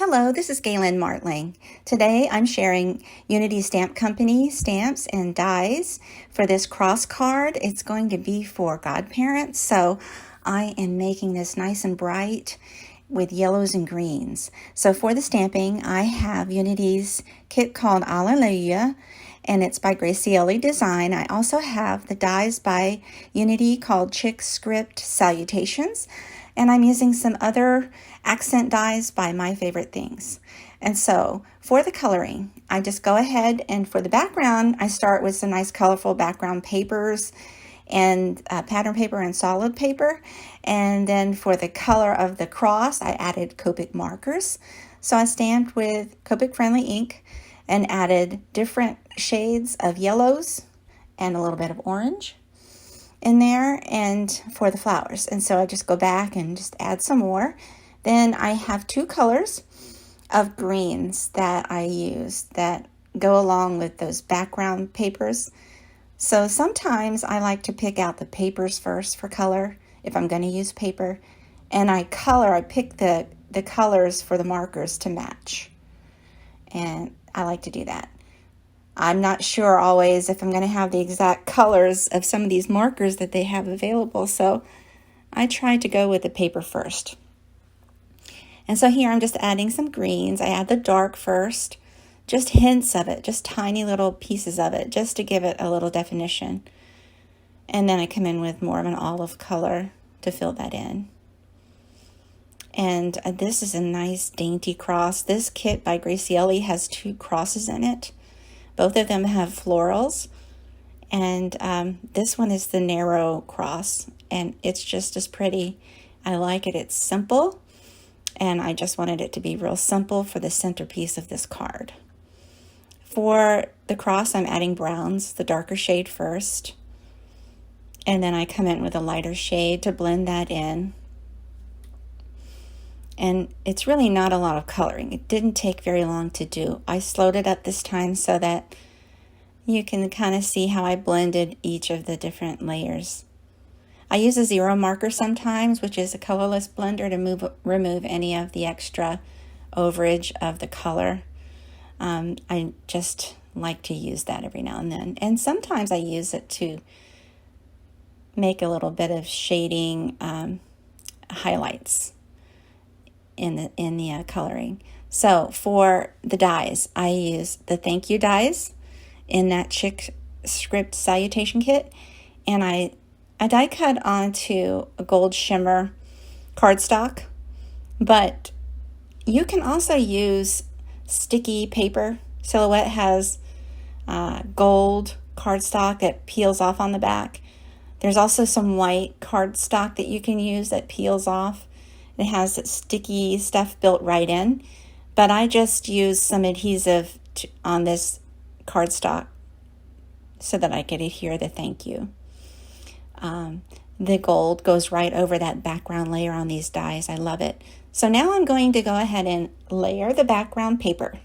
Hello, this is Galen Martling. Today I'm sharing Unity Stamp Company stamps and dies for this cross card. It's going to be for godparents, so I am making this nice and bright with yellows and greens. So for the stamping, I have Unity's kit called Alleluia, and it's by Gracieli Design. I also have the dies by Unity called Chic Script Salutations, and I'm using some other accent dies by My Favorite Things. And so for the coloring, I just go ahead and for the background, I start with some nice colorful background papers and pattern paper and solid paper. And then for the color of the cross, I added Copic markers. So I stamped with Copic friendly ink and added different shades of yellows and a little bit of orange in there and for the flowers. And so I just go back and just add some more. Then I have two colors of greens that I use that go along with those background papers. So sometimes I like to pick out the papers first for color if I'm going to use paper, and I pick the colors for the markers to match, and I like to do that. I'm not sure always if I'm going to have the exact colors of some of these markers that they have available, so I try to go with the paper first. And so here I'm just adding some greens. I add the dark first, just hints of it, just tiny little pieces of it, just to give it a little definition. And then I come in with more of an olive color to fill that in. And this is a nice dainty cross. This kit by Gracieli has two crosses in it. Both of them have florals. And this one is the narrow cross. And it's just as pretty. I like it. It's simple. And I just wanted it to be real simple for the centerpiece of this card. For the cross, I'm adding browns, the darker shade first. And then I come in with a lighter shade to blend that in. And it's really not a lot of coloring. It didn't take very long to do. I slowed it up this time so that you can kind of see how I blended each of the different layers. I use a zero marker sometimes, which is a colorless blender to remove any of the extra overage of the color. I just like to use that every now and then. And sometimes I use it to make a little bit of shading highlights in the coloring. So for the dies, I use the thank you dies in that Chic Script Salutation kit, and I die cut onto a gold shimmer cardstock, but you can also use sticky paper. Silhouette has gold cardstock that peels off on the back. There's also some white cardstock that you can use that peels off. It has that sticky stuff built right in, but I just used some adhesive on this cardstock so that I could adhere the thank you. The gold goes right over that background layer on these dies. I love it. So now I'm going to go ahead and layer the background paper.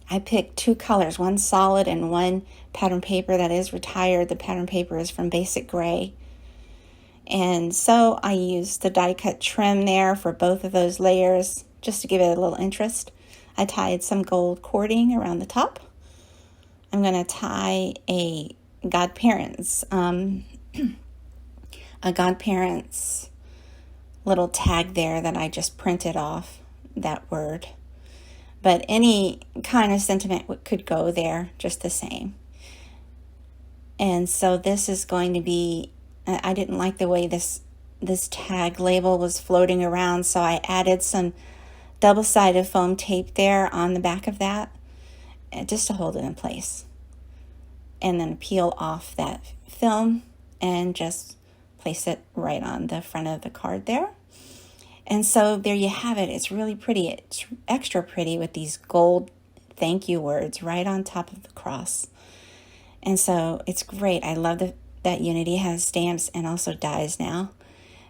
I picked two colors, one solid and one pattern paper that is retired. The pattern paper is from Basic Gray. And so I used the die cut trim there for both of those layers just to give it a little interest. I tied some gold cording around the top. I'm going to tie a godparents little tag there that I just printed off that word. But any kind of sentiment could go there just the same. And so this is going to be, I didn't like the way this tag label was floating around, so I added some double-sided foam tape there on the back of that just to hold it in place. And then peel off that film and just place it right on the front of the card there. And so there you have it. It's really pretty. It's extra pretty with these gold thank you words right on top of the cross. And so it's great. I love that Unity has stamps and also dies now.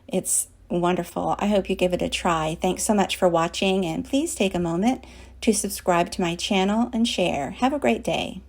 It's wonderful. I hope you give it a try. Thanks so much for watching, and please take a moment to subscribe to my channel and share. Have a great day.